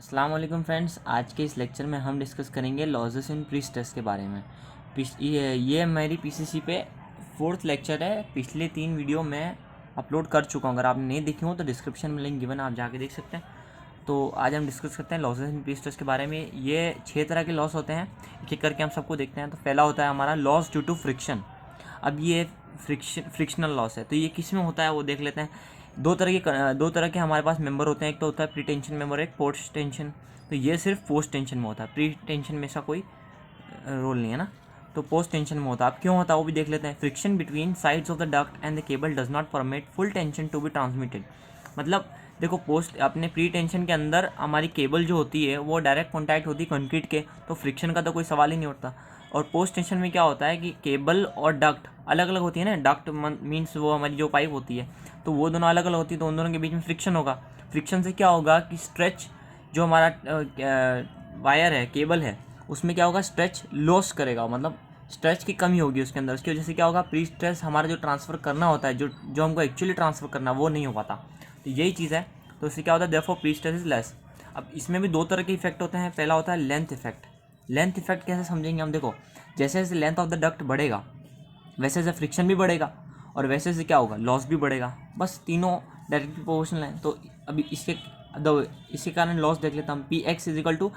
अस्सलाम वालेकुम फ्रेंड्स। आज के इस लेक्चर में हम डिस्कस करेंगे लॉसेस इन प्री स्ट्रेस के बारे में। ये मेरी पीसीसी पे 4th लेक्चर है। पिछले 3 वीडियो मैं अपलोड कर चुका हूँ, अगर आपने नहीं देखी हो तो डिस्क्रिप्शन में लिंक गिवन, आप जाके देख सकते हैं। तो आज हम डिस्कस करते हैं लॉसेस इन प्री स्ट्रेस के बारे में। ये 6 तरह के लॉस होते हैं, एक एक करके हम सबको देखते हैं। तो पहला होता है हमारा लॉस ड्यू टू फ्रिक्शन। अब ये फ्रिक्शनल लॉस है, तो ये किस में होता है वो देख लेते हैं। दो तरह के हमारे पास मेंबर होते हैं, एक तो होता है प्री टेंशन मेंबर, एक पोस्ट टेंशन। तो ये सिर्फ पोस्ट टेंशन में होता है, प्री टेंशन में ऐसा कोई रोल नहीं है ना। तो पोस्ट टेंशन में होता है। अब क्यों होता है वो भी देख लेते हैं। Friction between sides of the duct and the cable does not permit full tension to be transmitted. मतलब देखो, पोस्ट अपने प्री टेंशन के अंदर हमारी केबल जो होती है वो डायरेक्ट कॉन्टैक्ट होती है कंक्रीट के, तो फ्रिक्शन का तो कोई सवाल ही नहीं उठता। और पोस्ट टेंशन में क्या होता है कि केबल और डक्ट अलग अलग होती है ना। डक्ट मीन्स वो हमारी जो पाइप होती है, तो वो दोनों अलग अलग होती है, तो उन दोनों के बीच में फ्रिक्शन होगा। फ्रिक्शन से क्या होगा कि स्ट्रेच जो हमारा वायर है, केबल है, उसमें क्या होगा, स्ट्रेच लॉस करेगा, मतलब स्ट्रेच की कमी होगी उसके अंदर। उसकी वजह से क्या होगा, प्री स्ट्रेस हमारा जो ट्रांसफ़र करना होता है, जो हमको एक्चुअली ट्रांसफ़र करना वो नहीं हो पाता। तो यही चीज़ है। तो इससे क्या होता है, therefore pre stress is less. अब इसमें भी दो तरह के इफेक्ट होते हैं। पहला होता है लेंथ इफेक्ट। लेंथ इफेक्ट कैसे समझेंगे हम, देखो, जैसे जैसे लेंथ ऑफ द डक्ट बढ़ेगा वैसे वैसे फ्रिक्शन भी बढ़ेगा, और वैसे वैसे क्या होगा, लॉस भी बढ़ेगा। बस तीनों डायरेक्टली प्रोपोर्शनल हैं। तो अभी इसके कारण लॉस देख लेता हम। P X is equal to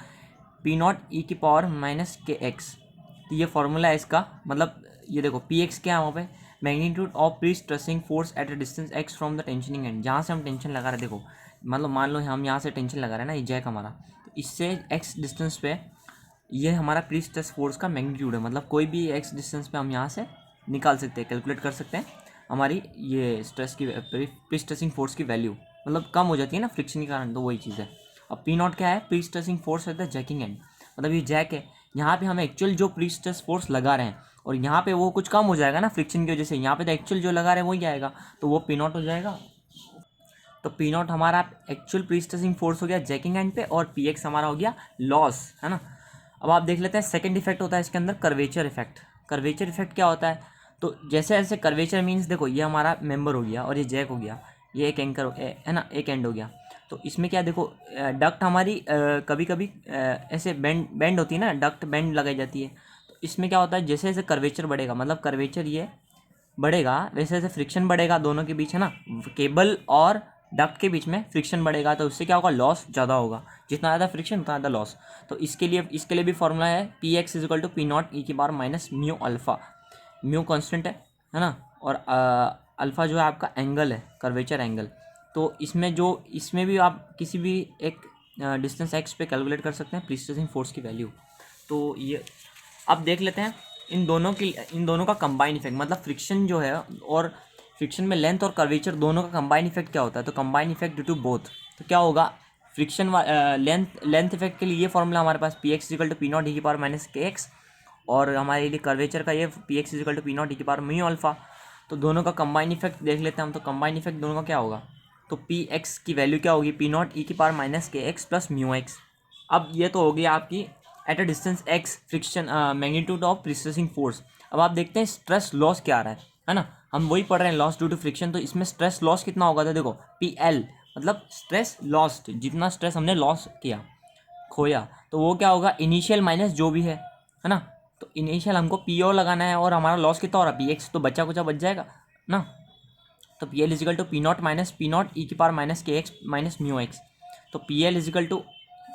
P naught E की पावर माइनस के एक्स। तो ये फॉर्मूला है इसका। मतलब ये देखो, पी एक्स क्या है वहाँ पे, magnitude of pre stressing force at a distance x from the tensioning and. जहाँ से हम टेंशन लगा रहे हैं, देखो मतलब मान लो हम यहाँ से टेंशन लगा रहे हैं ना, ये जैक हमारा, तो इससे एक्स डिस्टेंस पे ये हमारा प्री स्ट्रेस फोर्स का मैग्नीट्यूड है। मतलब कोई भी एक्स डिस्टेंस पे हम यहाँ से निकाल सकते हैं, कैलकुलेट कर सकते हैं हमारी ये स्ट्रेस की प्री स्ट्रेसिंग फोर्स की वैल्यू, मतलब कम हो जाती है ना फ्रिक्शन के कारण। तो वही चीज़ है। अब पी नॉट क्या है, pre stressing force at the jacking and. मतलब ये जैक है, यहाँ पे हम एक्चुअल जो प्री स्ट्रेस फोर्स लगा रहे हैं, और यहाँ पे वो कुछ कम हो जाएगा ना फ्रिक्शन की वजह से। यहाँ पे तो एक्चुअल जो लगा रहे हैं वही आएगा, तो वो पी नॉट हो जाएगा। तो पी नॉट हमारा एक्चुअल प्री स्ट्रेसिंग फोर्स हो गया जैकिंग एंड पे, और पी एक्स हमारा हो गया लॉस, है ना। अब आप देख लेते हैं सेकंड इफेक्ट होता है इसके अंदर, कर्वेचर इफेक्ट। कर्वेचर इफेक्ट क्या होता है, तो जैसे जैसे कर्वेचर मीन्स, देखो ये हमारा मेंबर हो गया और ये जैक हो गया, ये एक एंकर है ना, एक एंड हो गया। तो इसमें क्या, देखो डक्ट हमारी कभी कभी ऐसे बेंड होती है ना, डक्ट बेंड लगाई जाती है। तो इसमें क्या होता है, जैसे जैसे कर्वेचर बढ़ेगा, मतलब कर्वेचर ये बढ़ेगा, वैसे वैसे फ्रिक्शन बढ़ेगा दोनों के बीच, है ना। केबल और डक्ट के बीच में फ्रिक्शन बढ़ेगा, तो उससे क्या होगा, लॉस ज़्यादा होगा। जितना ज़्यादा फ्रिक्शन उतना ज़्यादा लॉस। तो इसके लिए भी फॉर्मूला है, P X is equal to P naught E की power minus mu alpha. Mu constant है ना, और अल्फ़ा जो है आपका एंगल है, कर्वेचर एंगल। तो इसमें भी आप किसी भी एक डिस्टेंस एक्स पे कैलकुलेट कर सकते हैं प्री स्ट्रेसिंग फोर्स की वैल्यू। तो ये अब देख लेते हैं इन दोनों का कंबाइन इफेक्ट, मतलब फ्रिक्शन जो है, और फ्रिक्शन में लेंथ और कर्वेचर दोनों का कंबाइन इफेक्ट क्या होता है। तो combine effect due to both, तो क्या होगा, फ्रिक्शन लेंथ इफेक्ट के लिए ये फॉर्मूला हमारे पास, P X is equal to P naught E की पावर माइनस के एक्स, और हमारे लिए कर्वेचर का ये P X is equal to P naught E की पावर म्यू अल्फा। तो दोनों का कंबाइन इफेक्ट देख लेते हैं हम। तो कंबाइन इफेक्ट दोनों का क्या होगा, तो पी एक्स की वैल्यू क्या होगी, पी नॉट ई की power minus K X plus mu x. अब ये तो हो गई आपकी at a distance x friction magnitude of prestressing force. अब आप देखते हैं स्ट्रेस लॉस क्या आ रहा है ना। हम वही पढ़ रहे हैं, लॉस ड्यू टू फ्रिक्शन। तो इसमें स्ट्रेस लॉस कितना होगा, तो देखो पी एल, मतलब स्ट्रेस लॉस्ट, जितना स्ट्रेस हमने लॉस किया, खोया, तो वो क्या होगा, इनिशियल माइनस जो भी है ना। तो इनिशियल हमको पी ओ लगाना है, और हमारा लॉस कितना हो रहा है, पी एक्स, तो बचा कुचा बच जाएगा ना। तो P L is equal to P naught minus P naught E की power minus K X minus mu X. तो पी एल इजिकल टू,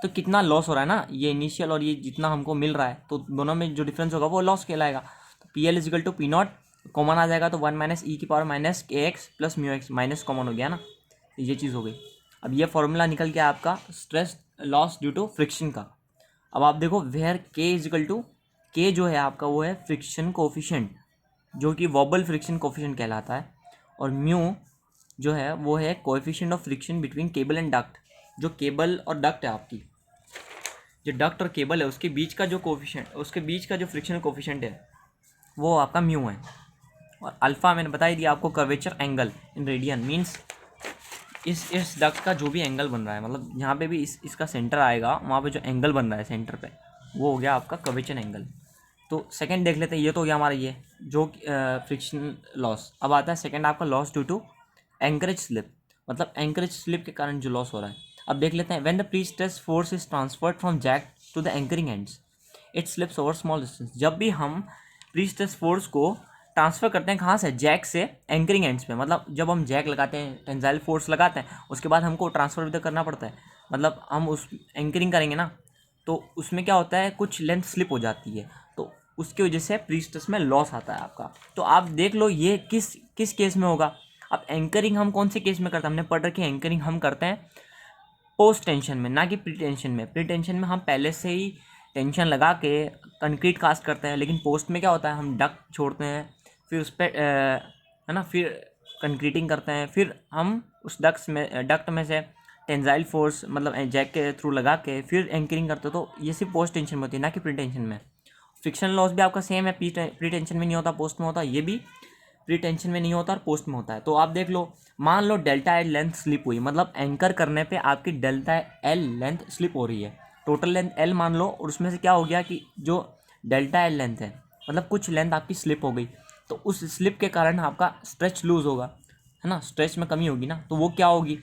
तो कितना लॉस हो रहा है ना, ये इनिशियल और ये जितना हमको मिल रहा है, तो दोनों में जो डिफरेंस होगा वो लॉस कहलाएगा। तो P L is equal to P naught common आ जाएगा, तो 1 माइनस ई की power minus K X plus mu X, minus common हो गया ना, तो ये चीज़ हो गई। अब ये फॉर्मूला निकल गया आपका stress loss due to friction का। अब आप देखो वेयर के इजिकल टू, के जो है आपका वो है फ्रिक्शन कोफिशिएंट, जो कि वॉबल फ्रिक्शन कोफिशिएंट कहलाता है, और म्यू जो है वो है coefficient of friction between cable and duct. जो केबल और डक्ट है आपकी, जो डक्ट और केबल है, उसके बीच का जो कोफिशिएंट, उसके बीच का जो फ्रिक्शन कोफिशिएंट है, वो आपका म्यू है। और अल्फ़ा मैंने बता ही दिया आपको, curvature angle in radian means इस डक्ट का जो भी एंगल बन रहा है, मतलब यहाँ पे भी इसका सेंटर आएगा, वहाँ पे जो एंगल बन रहा है सेंटर पे, वो हो गया आपका कर्वेचर एंगल। तो सेकंड देख लेते हैं, ये तो हो गया हमारा ये जो फ्रिक्शन लॉस। अब आता है सेकंड आपका loss due to anchorage slip, मतलब एंकरेज स्लिप के कारण जो लॉस हो रहा है। अब देख लेते हैं, when the pre stress force is transferred from jack to the anchoring ends it slips over small distance. जब भी हम प्री स्ट्रेस फोर्स को ट्रांसफर करते हैं कहाँ से, जैक से एंकरिंग एंड्स पे, मतलब जब हम जैक लगाते हैं, टेंसाइल फोर्स लगाते हैं, उसके बाद हमको ट्रांसफर भी तो करना पड़ता है, मतलब हम उस एंकरिंग करेंगे ना, तो उसमें क्या होता है, कुछ लेंथ स्लिप हो जाती है, तो उसकी वजह से प्री स्ट्रेस में लॉस आता है आपका। तो आप देख लो ये किस किस केस में होगा। अब एंकरिंग हम कौन से केस में करते हैं, हमने पढ़ रखी है एंकरिंग हम करते हैं पोस्ट टेंशन में, ना कि प्री टेंशन में। प्री टेंशन में हम पहले से ही टेंशन लगा के कंक्रीट कास्ट करते हैं, लेकिन पोस्ट में क्या होता है, हम डक्ट छोड़ते हैं, फिर उस पर है ना, फिर कंक्रीटिंग करते हैं, फिर हम उस डक्ट में से टेंसाइल फोर्स मतलब जैक के थ्रू लगा के फिर एंकरिंग करते हो। तो ये सिर्फ पोस्ट टेंशन में होती है, ना कि प्री टेंशन में। फ्रिक्शन लॉस भी आपका सेम है, प्री टेंशन में नहीं होता, पोस्ट में होता है, ये भी प्री टेंशन में नहीं होता और पोस्ट में होता है। तो आप देख लो, मान लो डेल्टा एल लेंथ स्लिप हुई, मतलब एंकर करने पे आपकी डेल्टा एल लेंथ स्लिप हो रही है, टोटल लेंथ एल मान लो, और उसमें से क्या हो गया कि जो डेल्टा एल लेंथ है, मतलब कुछ लेंथ आपकी स्लिप हो गई, तो उस स्लिप के कारण आपका स्ट्रेच लूज होगा, है ना, स्ट्रेच में कमी होगी ना, तो वो क्या होगी,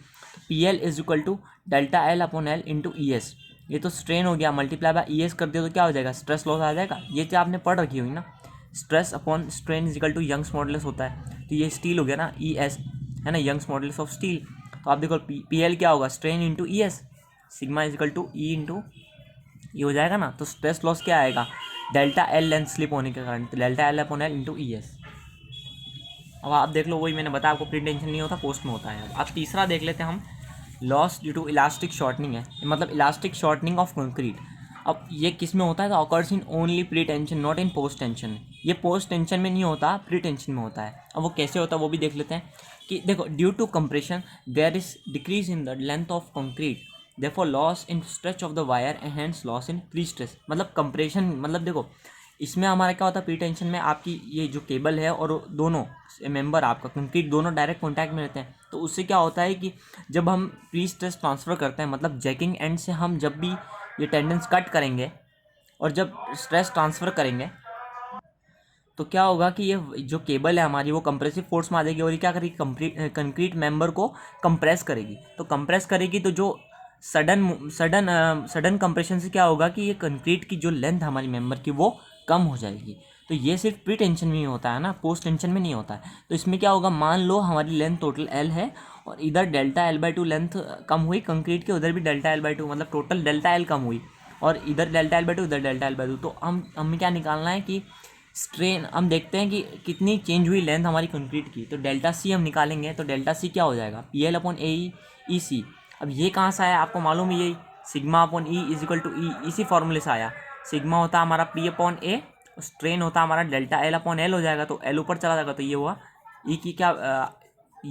P L is equal to delta L upon L into E S. ये तो स्ट्रेन हो गया, मल्टीप्लाई बाय ई एस कर दिया तो क्या हो जाएगा, स्ट्रेस लॉस आ जाएगा। ये तो आपने पढ़ रखी हुई ना, stress upon strain is equal to Young's modulus होता है, तो ये स्टील हो गया ना, ई एस है ना, यंग्स मॉडुलस ऑफ स्टील। तो आप देखो पी एल क्या होगा, strain into E S, sigma is equal to E into ये हो जाएगा ना। तो स्ट्रेस लॉस क्या आएगा, डेल्टा एल लेंथ स्लिप होने के कारण, तो delta L upon L into E S. अब आप देख लो, वही मैंने बताया आपको, प्री टेंशन नहीं होता, पोस्ट में होता है। अब तीसरा देख लेते हैं हम, loss due to elastic shortening है, मतलब इलास्टिक शॉर्टनिंग ऑफ कंक्रीट। अब ये किस में होता है, तो occurs in only pre tension not in post tension. ये पोस्ट टेंशन में नहीं होता, प्री टेंशन में होता है। अब वो कैसे होता है वो भी देख लेते हैं कि देखो, due to compression there is decrease in the length of concrete, therefore loss in stretch of the wire and hence loss in pre stress. मतलब कंप्रेशन, मतलब देखो इसमें हमारा क्या होता है, प्री टेंशन में आपकी ये जो केबल है और दोनों मेंबर आपका कंक्रीट दोनों डायरेक्ट कॉन्टैक्ट में रहते हैं, तो उससे क्या होता है कि जब हम प्री स्ट्रेस ट्रांसफ़र करते हैं, मतलब जैकिंग एंड से हम जब भी ये टेंडेंस कट करेंगे और जब स्ट्रेस ट्रांसफ़र करेंगे, तो क्या होगा कि ये जो केबल है हमारी वो कंप्रेसिव फोर्स में आ जाएगी और ये क्या करेगी, कंक्रीट मेंबर को कंप्रेस करेगी। तो कंप्रेस करेगी तो जो सडन कंप्रेशन से क्या होगा कि ये कंक्रीट की जो लेंथ हमारी मेंबर की वो कम हो जाएगी। तो ये सिर्फ प्री टेंशन में ही होता है ना, पोस्ट टेंशन में नहीं होता है। तो इसमें क्या होगा, मान लो हमारी लेंथ टोटल एल है और इधर delta L by two length कम हुई कंक्रीट की, उधर भी डेल्टा एल बाई टू, मतलब टोटल डेल्टा एल कम हुई, और इधर डेल्टा एल बाई टू, इधर डेल्टा एल बाई टू। तो हमें क्या निकालना है कि स्ट्रेन, हम देखते हैं कि कितनी चेंज हुई लेंथ हमारी कंक्रीट की, तो डेल्टा सी हम निकालेंगे। तो डेल्टा सी क्या हो जाएगा, P L upon A E C. अब ये कहाँ से आया, आपको मालूम है, यही sigma upon E is equal to E, इसी फॉर्मूले से आया। सिग्मा होता है हमारा पी अपॉन ए, स्ट्रेन होता है हमारा डेल्टा एल अपॉन एल हो जाएगा, तो एल ऊपर चला जाएगा, तो ये हुआ ई की क्या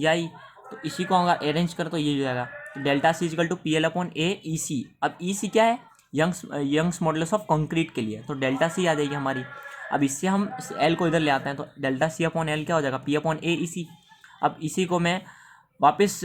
आई, तो इसी को अगर अरेंज करें तो ये हो जाएगा। तो delta C is equal to P L upon A E C. अब ई सी क्या है, यंग्स मॉडुलस ऑफ कंक्रीट के लिए, तो डेल्टा सी आ जाएगी हमारी। अब इससे हम एल को इधर ले आते हैं, तो डेल्टा सी अपॉन एल क्या हो जाएगा, P upon A E C. अब इसी को मैं वापस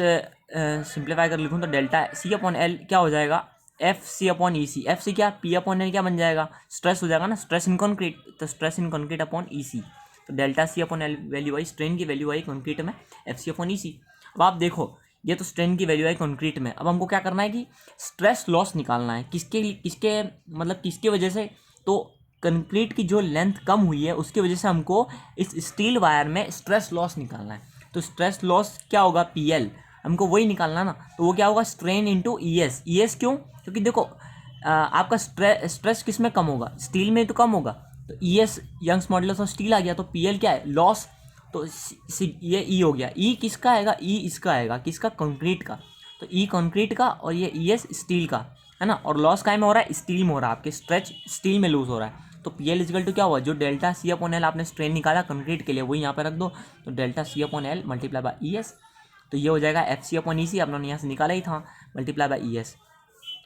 सिंप्लीफाई कर लिखूँ तो डेल्टा सी अपॉन एल क्या हो जाएगा, एफ सी अपॉन ई सी। एफ सी क्या, पी अपॉन एल क्या बन जाएगा, स्ट्रेस हो जाएगा ना, स्ट्रेस इन कंक्रीट, तो stress in concrete upon E C. तो delta C upon L value आई, स्ट्रेन की वैल्यू आई कंक्रीट में, F C upon E C. अब आप देखो, ये तो स्ट्रेन की वैल्यू आई कंक्रीट में। अब हमको क्या करना है कि स्ट्रेस लॉस निकालना है, किसके मतलब किसके वजह से, तो कंक्रीट की जो लेंथ कम हुई है उसकी वजह से हमको इस स्टील वायर में स्ट्रेस लॉस निकालना है। तो स्ट्रेस लॉस क्या होगा, पी एल, हमको वही निकालना ना, तो वो क्या होगा, strain into E S. E S क्यों, क्योंकि देखो आपका स्ट्रेस किस में कम होगा, स्टील में तो कम होगा, तो E S young's modulus of steel आ गया। तो पी एल क्या है, लॉस, तो ये ई हो गया। ई किसका आएगा, ई इसका आएगा, किसका, कंक्रीट का। तो ई कंक्रीट का और ये ई एस स्टील का, है ना। और लॉस काय में हो रहा है, स्टील में हो रहा है, आपके स्ट्रेच स्टील में लूज हो रहा है। तो पी एल इजिकल टू क्या हुआ, जो डेल्टा सी अपॉन एल आपने स्ट्रेन निकाला कंक्रीट के लिए वही यहाँ पे रख दो, तो delta C upon L multiply by E S. तो ये हो जाएगा एफ सी अपॉन ई सी, अपने यहाँ से निकाला ही था, मल्टीप्लाई बाई ई एस।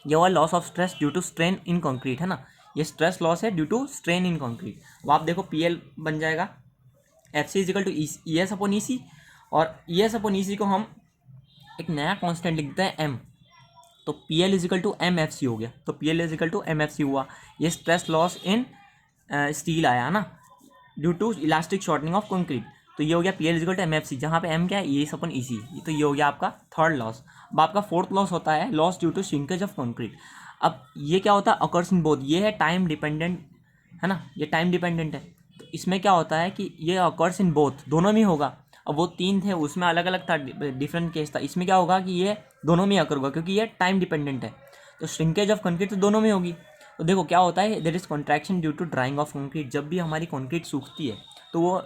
ये हुआ loss of stress due to strain in concrete, है ना, ये स्ट्रेस लॉस है due to strain in concrete. अब आप देखो पी एल बन जाएगा F C is equal to E S upon E C, और ई एस अपॉन ई सी को हम एक नया कॉन्स्टेंट लिखते हैं एम, तो P L is equal to M F C हो गया। तो P L is equal to M F C हुआ, ये स्ट्रेस लॉस इन स्टील आया ना, due to elastic shortening of concrete. तो ये हो गया P L is equal to M F C, जहाँ पे एम क्या है, ई अपन ई सी, तो ये हो गया आपका थर्ड लॉस। अब आपका फोर्थ लॉस होता है loss due to shrinkage of concrete. अब ये क्या होता है, अकर्स इन बोथ, ये है टाइम डिपेंडेंट, है ना, ये टाइम डिपेंडेंट है। तो इसमें क्या होता है कि ये अकर्स इन बोथ, दोनों में होगा। अब वो 3 थे उसमें अलग अलग था, डिफरेंट केस था, इसमें क्या होगा कि ये दोनों में अकर होगा क्योंकि ये टाइम डिपेंडेंट है। तो श्रिंकेज ऑफ कंक्रीट तो दोनों में होगी। तो देखो क्या होता है, there is contraction due to drying of concrete. जब भी हमारी कंक्रीट सूखती है तो वो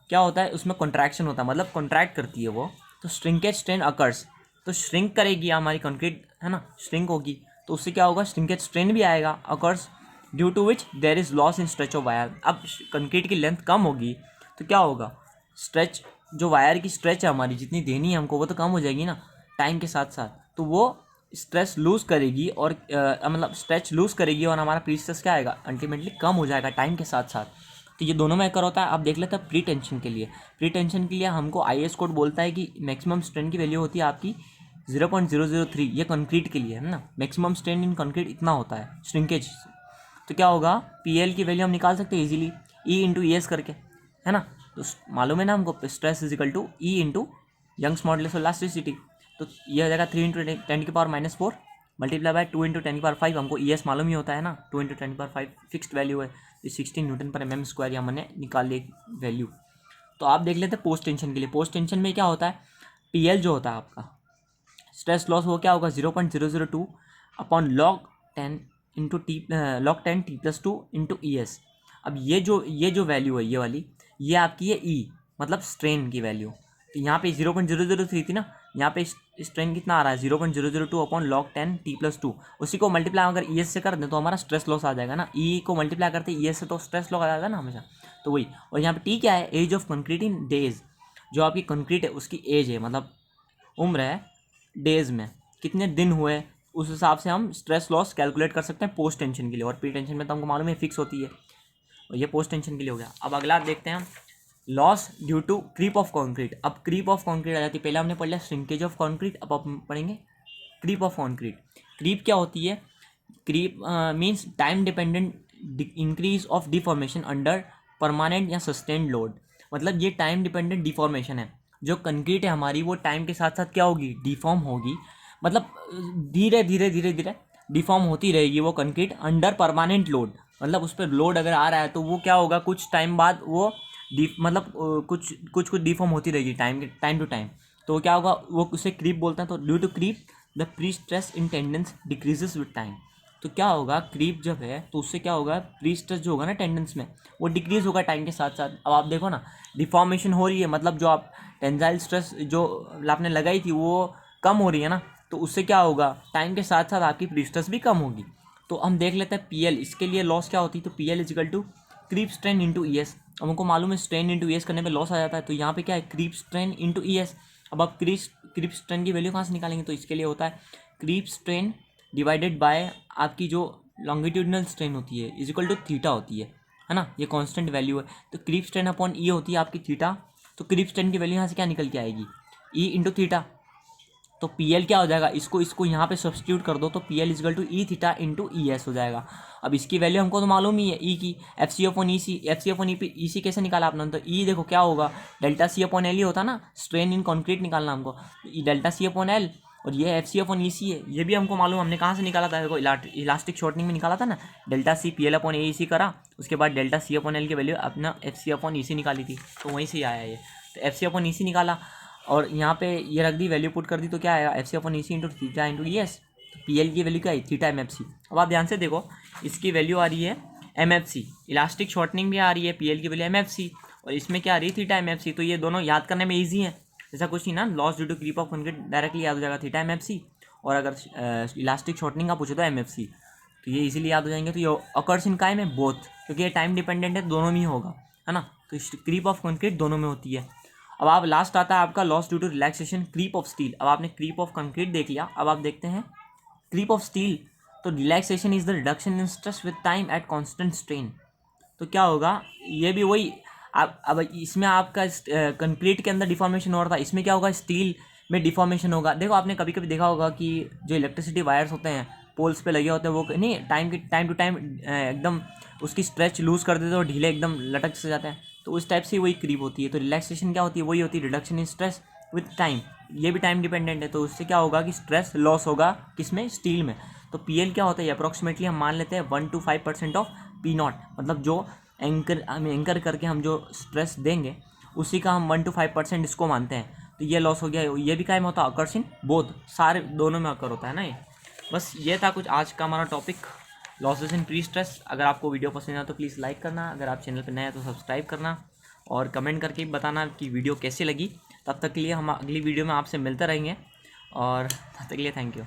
क्या होता है, उसमें कॉन्ट्रैक्शन होता है, मतलब कॉन्ट्रैक्ट करती है वो, तो श्रिंकेज स्ट्रेन अकर्स, तो श्रिंक करेगी हमारी कंक्रीट, है ना, श्रिंक होगी, तो उससे क्या होगा, श्रिंकेज स्ट्रेन भी आएगा, occurs due to which there is loss in stretch of wire. अब कंक्रीट की लेंथ कम होगी तो क्या होगा, स्ट्रेच, जो वायर की स्ट्रेच है हमारी जितनी देनी है हमको वो तो कम हो जाएगी ना टाइम के साथ साथ, तो वो स्ट्रेस लूज़ करेगी और मतलब स्ट्रेच लूज़ करेगी और हमारा प्री स्ट्रेस क्या आएगा, अल्टीमेटली कम हो जाएगा टाइम के साथ साथ। तो ये दोनों में अकर होता है। आप देख लेते हैं प्री टेंशन के लिए, प्री टेंशन के लिए हमको IS कोड बोलता है कि मैक्सिमम स्ट्रेन की वैल्यू होती है आपकी 0.003, ये कंक्रीट के लिए है ना, मैक्सिमम स्ट्रेन इन कंक्रीट इतना होता है श्रिंकेज। तो क्या होगा, PL की वैल्यू हम निकाल सकते हैं इजीली, E इंटू ES करके, है ना। तो मालूम है ना हमको, stress is equal to E into Young's modulus of elasticity. तो ये हो जाएगा 3 इंटू 10⁻⁻⁴ मल्टीप्लाई बाय 2 इंटू 10⁻⁵। हमको ES मालूम ही होता है ना, 2 इंटू 10⁻⁵ फिक्स्ड वैल्यू है, 16 न्यूटन पर mm स्क्वायर या मैंने निकाल ली वैल्यू। तो आप देख लेते हैं पोस्ट टेंशन के लिए। पोस्ट टेंशन में क्या होता है, PL जो होता है आपका स्ट्रेस लॉस, वो क्या होगा 0.002 upon log 10 into log 10 T+2 into ES। अब ये जो वैल्यू है, ये वाली, ये आपकी है E, मतलब स्ट्रेन की वैल्यू। तो यहाँ पे 0.003 थी ना, यहाँ पे स्ट्रेन कितना आ रहा है 0.002 अपॉन log 10 T+2, उसी को मल्टीप्लाई अगर ES से कर दें तो हमारा स्ट्रेस लॉस आ जाएगा ना, E को मल्टीप्लाई करते ES से तो स्ट्रेस लॉस आ जाएगा ना हमेशा, तो वही। और यहाँ पे T क्या है, age of concrete in days, जो आपकी कंक्रीट है उसकी एज है, मतलब उम्र है डेज में, कितने दिन हुए, उस हिसाब से हम स्ट्रेस लॉस कैलकुलेट कर सकते हैं पोस्ट टेंशन के लिए। और प्री टेंशन में तो हमको मालूम है फिक्स होती है, और ये पोस्ट टेंशन के लिए हो गया। अब अगला देखते हैं हम, loss due to creep of concrete. अब क्रीप ऑफ कंक्रीट आ जाती है, पहले हमने पढ़ लिया श्रिंकेज ऑफ कंक्रीट, अब हम पढ़ेंगे क्रीप ऑफ कंक्रीट। क्रीप क्या होती है, creep means time dependent increase of deformation under permanent या सस्टेन्ड लोड। मतलब ये टाइम डिपेंडेंट डिफॉर्मेशन है, जो कंक्रीट है हमारी वो टाइम के साथ साथ क्या होगी, डिफॉर्म होगी, मतलब धीरे धीरे धीरे धीरे डिफॉर्म होती रहेगी वो कंक्रीट अंडर परमानेंट लोड। मतलब उस पर लोड अगर आ रहा है तो वो क्या होगा, कुछ टाइम बाद वो मतलब कुछ डिफॉर्म होती रहेगी टाइम टू टाइम, तो क्या होगा, वो उसे क्रीप बोलते हैं। तो due to creep the pre stress in tendons decreases with time. तो क्या होगा, क्रीप जब है तो उससे क्या होगा, प्री स्ट्रेस जो होगा ना टेंडेंस में वो डिक्रीज होगा टाइम के साथ साथ। अब आप देखो ना, डिफॉर्मेशन हो रही है, मतलब जो आप टेंसाइल स्ट्रेस जो आपने लगाई थी वो कम हो रही है ना, तो उससे क्या होगा, टाइम के साथ साथ आपकी प्री स्ट्रेस भी कम होगी। तो हम देख लेते हैं PL, इसके लिए लॉस क्या होती है, तो PL is equal to creep strain into ES। अब हमको मालूम है स्ट्रेन इंटू ES करने पे लॉस आ जाता है, तो यहाँ पे क्या है, क्रीप स्ट्रेन इंटू ES। अब आप क्रीप स्ट्रेन की वैल्यू कहाँ से निकालेंगे, तो इसके लिए होता है क्रीप स्ट्रेन डिवाइडेड बाय आपकी जो लॉन्गिट्यूडनल स्ट्रेन होती है इजिकल टू थीटा होती है ना, ये कांस्टेंट वैल्यू है। तो क्रीप स्ट्रेन अपॉन E होती है आपकी थीटा, तो क्रीप स्ट्रेन की वैल्यू यहाँ से क्या निकल के आएगी, E इंटू थीटा। तो PL क्या हो जाएगा, इसको यहाँ पे सब्स्टिट्यूट कर दो, तो PL is equal to E theta into ES हो जाएगा। अब इसकी वैल्यू हमको तो मालूम ही है E की, FC upon EC, FC upon EC कैसे निकाला आपने, तो E देखो क्या होगा, डेल्टा C अपॉन L ही होता ना, स्ट्रेन इन कॉन्क्रीट निकालना हमको, डेल्टा C अपॉन L, और ये FC अपॉन EC है, ये भी हमको मालूम, हमने कहाँ से निकाला था, देखो इलास्टिक शॉर्टनिंग में निकाला था ना, delta C PL upon AEC करा, उसके बाद डेल्टा C अपॉन L की वैल्यू अपना FC अपॉन EC निकाली थी, तो वहीं से आया ये। तो FC अपॉन EC निकाला और यहाँ पे ये रख दी, वैल्यू पुट कर दी, तो क्या आएगा, FC upon EC into theta into ES। तो PL की वैल्यू क्या है, थीटा MFC। अब आप ध्यान से देखो, इसकी वैल्यू आ रही है MFC, इलास्टिक शॉर्टनिंग भी आ रही है, PL की वैल्यू MFC, और इसमें क्या आ रही है, थीटा MFC। तो ये दोनों याद करने में ईजी है, ऐसा कुछ नहीं ना, loss due to creep of concrete directly याद हो जाएगा थीटा MFC, और अगर इलास्टिक शॉर्टनिंग का पूछे तो MFC, तो ये इजीली याद हो जाएंगे। तो ये अकर्स इन काय में बोथ, क्योंकि ये टाइम डिपेंडेंट है, दोनों में ही होगा, है ना, तो क्रीप ऑफ कंक्रीट दोनों में होती है। अब आप लास्ट आता है आपका loss due to relaxation creep of steel. अब आपने क्रीप ऑफ कंक्रीट देख लिया, अब आप देखते हैं क्रीप ऑफ स्टील। तो relaxation is the reduction in stress with time at constant strain. तो क्या होगा, ये भी वही, अब इसमें आपका कंक्रीट के अंदर डिफॉर्मेशन हो रहा था, इसमें क्या होगा, स्टील में डिफॉर्मेशन होगा। देखो आपने कभी कभी देखा होगा कि जो इलेक्ट्रिसिटी वायर्स होते हैं पोल्स पे लगे होते हैं वो नहीं टाइम टू टाइम एकदम उसकी स्ट्रेच लूज़ कर देते हैं और ढीले एकदम लटक से जाते हैं, तो उस टाइप से वही क्रीप होती है। तो रिलैक्सेशन क्या होती है, वही होती है reduction in stress with time. ये भी टाइम डिपेंडेंट है, तो उससे क्या होगा कि स्ट्रेस लॉस होगा किसमें, स्टील में। तो पीएल क्या होता है, अप्रॉक्सीमेटली हम मान लेते हैं 1 to 5% ऑफ पी नॉट, मतलब जो एंकर करके हम जो स्ट्रेस देंगे उसी का हम 1 to 5% इसको मानते हैं। तो ये लॉस हो गया, ये भी कायम होता है अकर्स इन बोथ, सारे दोनों में अकर होता है ना ये। बस ये था कुछ आज का हमारा topic, losses in pre stress. अगर आपको वीडियो पसंद आए तो प्लीज़ लाइक करना, अगर आप चैनल पर नए हैं तो सब्सक्राइब करना और कमेंट करके बताना कि वीडियो कैसी लगी। तब तक के लिए हम अगली वीडियो में आपसे मिलते रहेंगे और तब तक के लिए थैंक यू।